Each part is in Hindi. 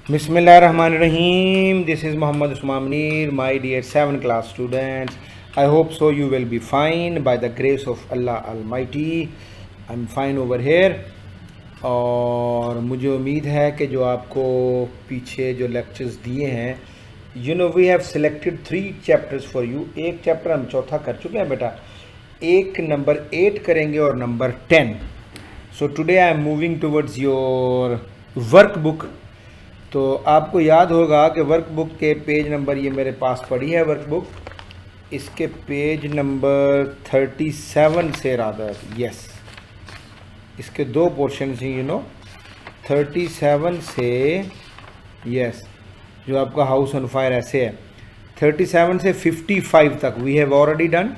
Bismillahirrahmanirrahim. This is Muhammad Usman Munir, my dear 7th class students. I hope so you will be fine by the grace of Allah Almighty. I'm fine over here. और मुझे उम्मीद है कि जो आपको पीछे जो लेक्चर्स दिए हैं we have selected 3 chapters for you. एक चैप्टर हम चौथा कर चुके हैं बेटा, एक नंबर 8 करेंगे और number 10. So today I am moving towards your work book. तो आपको याद होगा कि वर्क बुक के पेज नंबर ये मेरे पास पड़ी है वर्क बुक. इसके पेज नंबर 37 से रादर यस, इसके 2 पोर्शन हैं 37 से यस, जो आपका हाउस ऑन फायर ऐसे है. 37 से 55 तक वी हैव ऑलरेडी डन.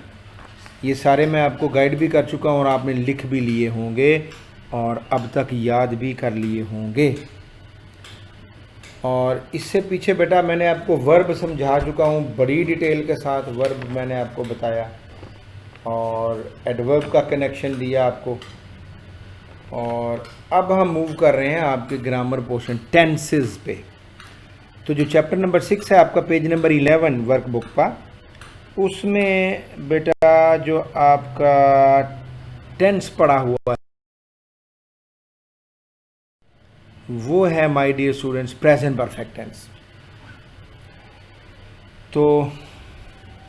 ये सारे मैं आपको गाइड भी कर चुका हूँ और आपने लिख भी लिए होंगे और अब तक याद भी कर लिए होंगे. और इससे पीछे बेटा मैंने आपको वर्ब समझा चुका हूँ बड़ी डिटेल के साथ. वर्ब मैंने आपको बताया और एडवर्ब का कनेक्शन दिया आपको. और अब हम मूव कर रहे हैं आपके ग्रामर पोर्शन टेंसेस पे. तो जो चैप्टर नंबर 6 है आपका पेज नंबर 11 वर्क बुक का, उसमें बेटा जो आपका टेंस पड़ा हुआ है वो है my dear students present perfect tense. तो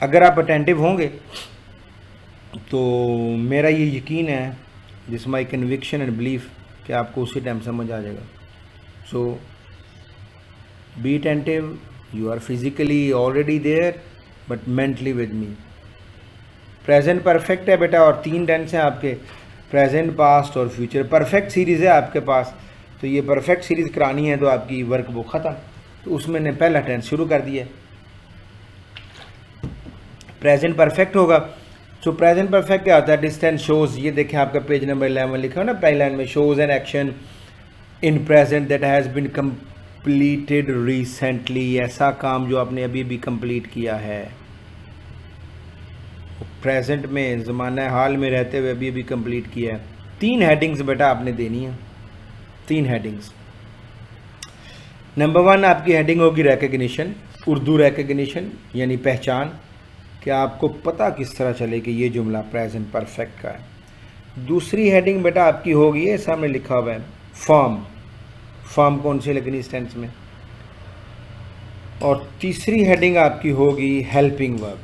अगर आप अटेंटिव होंगे तो मेरा ये यकीन है, this my conviction and belief, कि आपको उसी टाइम समझ आ जाएगा. So be attentive. You are physically already there but mentally with me. Present perfect है बेटा और 3 टेंस हैं आपके, प्रेजेंट, पास्ट और फ्यूचर. परफेक्ट सीरीज़ है आपके पास, तो ये परफेक्ट सीरीज़ करानी है तो आपकी वर्क बुक ख़त्म. तो उसमें ने पहला टेंस शुरू कर दिया, प्रेजेंट परफेक्ट होगा. तो प्रेजेंट परफेक्ट क्या होता है? डिस्टेंस शोज़, ये देखें आपका पेज नंबर 11 लिखा है ना पहली लाइन में, shows an action in present that has been completed recently. ऐसा काम जो आपने अभी भी कंप्लीट किया है, प्रेजेंट में ज़माना हाल में रहते हुए अभी अभी कंप्लीट किया है. 3 हेडिंग्स बेटा आपने देनी है, 3 हेडिंग्स. नंबर 1 आपकी हेडिंग होगी रिकग्निशन, उर्दू रिकग्निशन यानी पहचान, कि आपको पता किस तरह चले कि ये जुमला प्रेजेंट परफेक्ट का है. दूसरी हेडिंग बेटा आपकी होगी, ये सामने लिखा हुआ है, फॉर्म. फॉर्म कौन सी लगनी इस टेंस में. और तीसरी हेडिंग आपकी होगी हेल्पिंग वर्ब.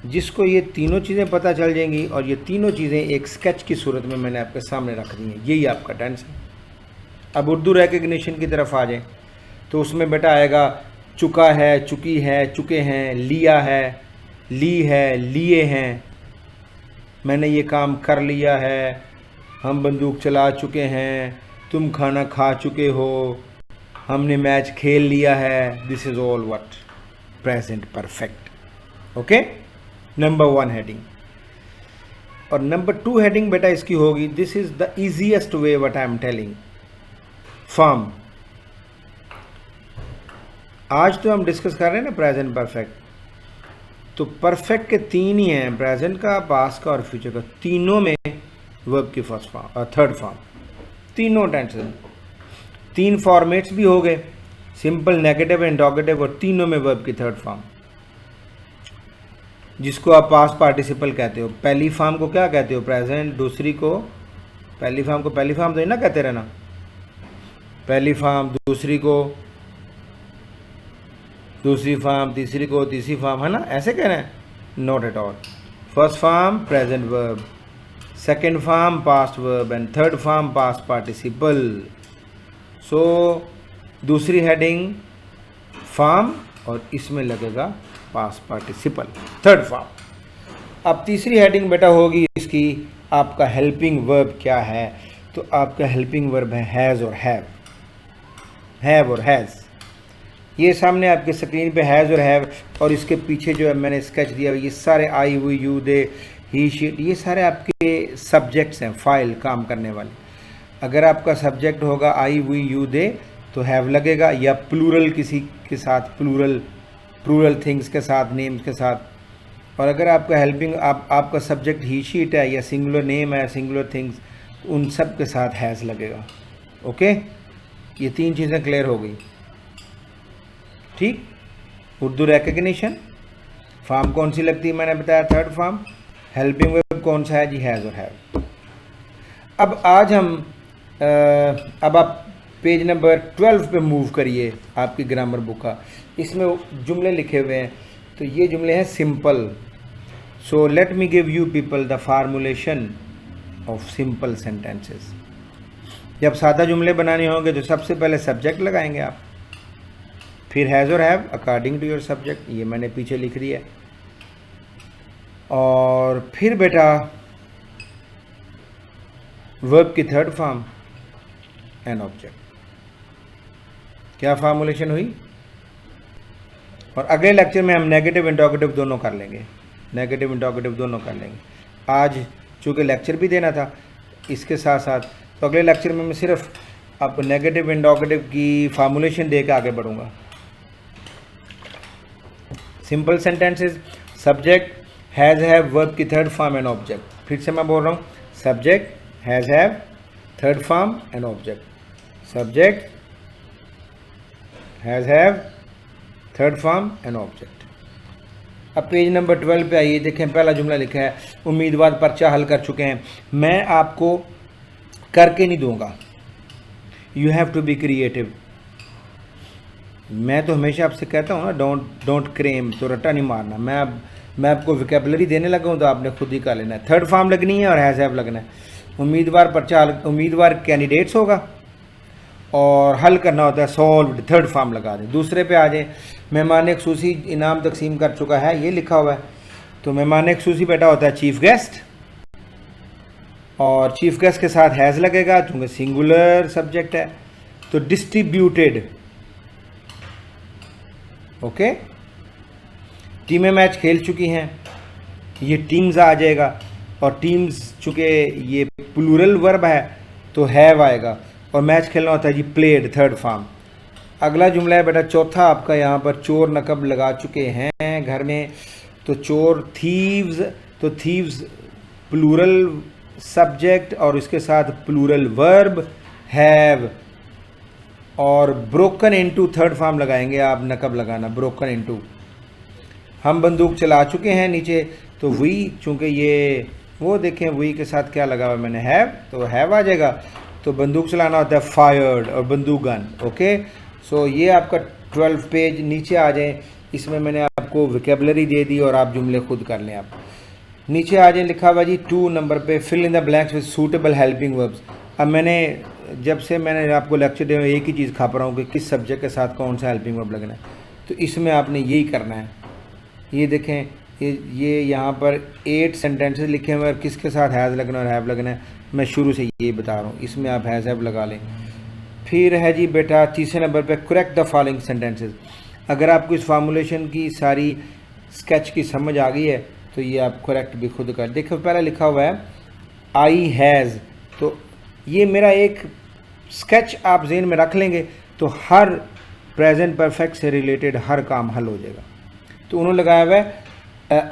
जिसको ये तीनों चीज़ें पता चल जाएंगी और ये तीनों चीज़ें एक स्केच की सूरत में मैंने आपके सामने रख दी हैं, यही आपका टेंस है. अब उर्दू रिकग्निशन की तरफ आ जाएं तो उसमें बेटा आएगा चुका है, चुकी है, चुके हैं, लिया है, ली है, लिए हैं, मैंने ये काम कर लिया है, हम बंदूक चला चुके हैं, तुम खाना खा चुके हो, हमने मैच खेल लिया है. This is all what present perfect. Okay, number 1 heading. और नंबर 2 हेडिंग बेटा इसकी होगी, this is the easiest way what I am telling, form. आज तो हम डिस्कस कर रहे हैं ना प्रेजेंट परफेक्ट. तो परफेक्ट के 3 ही हैं, प्रेजेंट का, पास्ट का और फ्यूचर का. तीनों में वर्ब की फर्स्ट फॉर्म और थर्ड फॉर्म, तीनों टेंसेस. 3 फॉर्मेट्स भी हो गए, सिंपल, नेगेटिव, इंटरोगेटिव, और तीनों में वर्ब की थर्ड फॉर्म, जिसको आप पास्ट पार्टिसिपल कहते हो. पहली फॉर्म को क्या कहते हो? प्रेजेंट. दूसरी को पहली फॉर्म को पहली फॉर्म तो ही ना कहते रहना, पहली फॉर्म. दूसरी को दूसरी फॉर्म, तीसरी को तीसरी फॉर्म, है ना, ऐसे कह रहे हैं? Not at all. First form present verb, second form past verb and third form past participle. So दूसरी हेडिंग फॉर्म और इसमें लगेगा पास्ट पार्टिसिपल, थर्ड फॉर्म. अब तीसरी हेडिंग बेटा होगी इसकी, आपका हेल्पिंग वर्ब क्या है. तो आपका हेल्पिंग वर्ब है हैज़ और हैव. हैव और हैज़, ये सामने आपके स्क्रीन पे हैज़ और हैव, और इसके पीछे जो है मैंने स्केच दिया, ये सारे I, we, you, they, he, she, ये सारे आपके सब्जेक्ट्स हैं, फाइल, काम करने वाले. अगर आपका सब्जेक्ट होगा आई, वी, यू, दे तो हैव लगेगा, या प्लूरल किसी के साथ, प्लूरल थिंग्स के साथ, नेम्स के साथ. और अगर आपका हेल्पिंग आपका सब्जेक्ट ही, शीट है या सिंगुलर नेम है, सिंगुलर थिंग्स, उन सब के साथ हैज़ लगेगा. ओके, ये 3 चीज़ें क्लियर हो गई। ठीक, उर्दू रिकग्निशन, फॉर्म कौन सी लगती है मैंने बताया, थर्ड फॉर्म। हेल्पिंग वर्ब कौन सा है जी, हैज़ और हैव। अब आज हम अब आप पेज नंबर 12 पे मूव करिए आपकी ग्रामर बुक का। इसमें जुमले लिखे हुए हैं, तो ये जुमले हैं simple. So let me give you people the formulation of simple sentences. जब सादा जुमले बनाने होंगे तो सबसे पहले सब्जेक्ट लगाएंगे आप, फिर हैज़ और have according to your subject, ये मैंने पीछे लिख दिया है। और फिर बेटा वर्ब की थर्ड फॉर्म एन ऑब्जेक्ट। क्या फार्मूलेशन हुई? और अगले लेक्चर में हम नेगेटिव इंटरोगेटिव दोनों कर लेंगे, नेगेटिव इंटरोगेटिव दोनों कर लेंगे। आज चूँकि लेक्चर भी देना था इसके साथ साथ, तो अगले लेक्चर में मैं सिर्फ अब नेगेटिव इंटरोगेटिव की फार्मूलेशन दे के आगे बढ़ूँगा। Simple sentences, subject, has have, verb की थर्ड फॉर्म एंड ऑब्जेक्ट। फिर से मैं बोल रहा हूँ, subject, has have, third form and object. Subject, has have, third form and object. अब पेज नंबर 12 पे आइए, देखें पहला जुमला लिखा है, उम्मीदवार पर्चा हल कर चुके हैं। मैं आपको करके नहीं दूंगा, you have to be creative. मैं तो हमेशा आपसे कहता हूँ ना, डोंट क्रेम, तो रट्टा नहीं मारना। मैं आपको विकेबलरी देने लगा हूँ तो आपने खुद ही कर लेना है। थर्ड फॉर्म लगनी है और हैज़ हैव लगना है। उम्मीदवार पर्चा हल, उम्मीदवार कैंडिडेट्स होगा और हल करना होता है सॉल्व्ड, थर्ड फॉर्म लगा दें। दूसरे पे आ जाए, मेहमान खुसूसी इनाम तकसीम कर चुका है, ये लिखा हुआ है, तो मेहमान खुसूसी बेटा होता है चीफ गेस्ट, और चीफ गेस्ट के साथ हैज़ लगेगा क्योंकि सिंगुलर सब्जेक्ट है। तो डिस्ट्रीब्यूटेड, ओके। टीमें मैच खेल चुकी हैं, ये टीम्स आ जाएगा, और टीम्स चूँकि ये प्लूरल वर्ब है तो हैव आएगा, और मैच खेलना होता है जी प्लेड, थर्ड फॉर्म। अगला जुमला है बेटा चौथा आपका, यहाँ पर चोर नकब लगा चुके हैं घर में, तो चोर थीव्स, तो थीव्स प्लूरल सब्जेक्ट और इसके साथ प्लूरल वर्ब हैव, और ब्रोकन इनटू थर्ड फॉर्म लगाएंगे आप, नकब लगाना, ब्रोकन इनटू। हम बंदूक चला चुके हैं नीचे, तो वी, चूँकि ये वो देखें वी के साथ क्या लगा हुआ मैंने, हैव, तो हैव आ जाएगा। तो बंदूक चलाना होता है फायर्ड, और बंदूक गन, ओके। सो ये आपका 12 पेज नीचे आ जाए, इसमें मैंने आपको विकेबलरी दे दी और आप जुमले खुद कर लें। आप नीचे आ जाए, लिखा हुआ जी 2 नंबर पे, fill in the blanks with suitable helping verbs. अब मैंने जब से मैंने आपको लेक्चर दे एक ही चीज़ खाप रहा हूँ कि किस सब्जेक्ट के साथ कौन सा हेल्पिंग वर्ब लगना है, तो इसमें आपने यही करना है। ये देखें, ये यहाँ पर 8 सेंटेंसेस लिखे हुए हैं, किसके साथ हैज़ लगना और हैव लगना है, मैं शुरू से ये बता रहा हूँ, इसमें आप हैज़ हैव लगा लें। फिर है जी बेटा तीसरे नंबर पे, करेक्ट द फॉलोइंग सेंटेंसेस। अगर आपको इस फार्मूलेशन की सारी स्केच की समझ आ गई है तो ये आप करेक्ट भी खुद कर। देखो पहला लिखा हुआ है आई हैज़, तो ये मेरा एक स्केच आप जेहन में रख लेंगे तो हर प्रेजेंट परफेक्ट से रिलेटेड हर काम हल हो जाएगा। तो उन्होंने लगाया हुआ है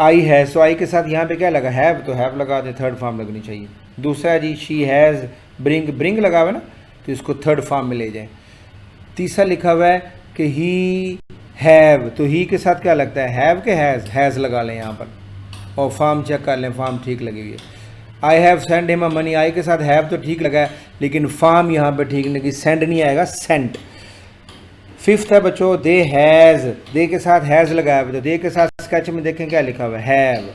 आई हैज़, तो आई के साथ यहाँ पे क्या लगा, हैव, तो हैव लगा दे, थर्ड फॉर्म लगनी चाहिए। दूसरा जी शी हैज़ ब्रिंग लगा हुआ है ना, तो इसको थर्ड फॉर्म में ले जाएं। तीसरा लिखा हुआ है कि ही हैव, तो ही के साथ क्या लगता है, हैव के हैज़ लगा लें यहाँ पर, और फॉर्म चेक कर लें, फॉर्म ठीक लगी हुई है। I have send him a money, I के साथ हैव तो ठीक लगा है, लेकिन फॉर्म यहाँ पर ठीक नहीं लगी, सेंड नहीं आएगा, सेंट। फिफ्थ है बच्चों दे हैज़, दे के साथ हैज़ लगाया हुआ, तो दे के साथ स्केच में देखें क्या लिखा हुआ है, हैव,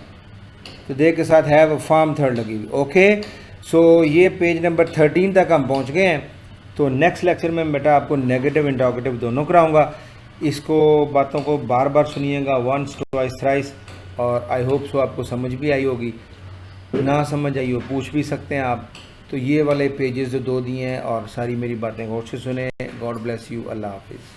तो दे के साथ हैव, फॉर्म थर्ड लगी हुई, ओके। सो ये पेज नंबर 13 तक हम पहुँच गए हैं। तो नेक्स्ट लेक्चर में बेटा आपको नेगेटिव इंटरोगेटिव दोनों कराऊंगा। इसको बातों को बार बार सुनिएगा, वंस ट्वाइस थ्राइस, और आई होप सो आपको समझ भी आई होगी। ना समझ आई हो पूछ भी सकते हैं आप। तो ये वाले पेजेस जो 2 दिए हैं, और सारी मेरी बातें गौर से सुने। गॉड ब्लेस यू, अल्लाह हाफिज़।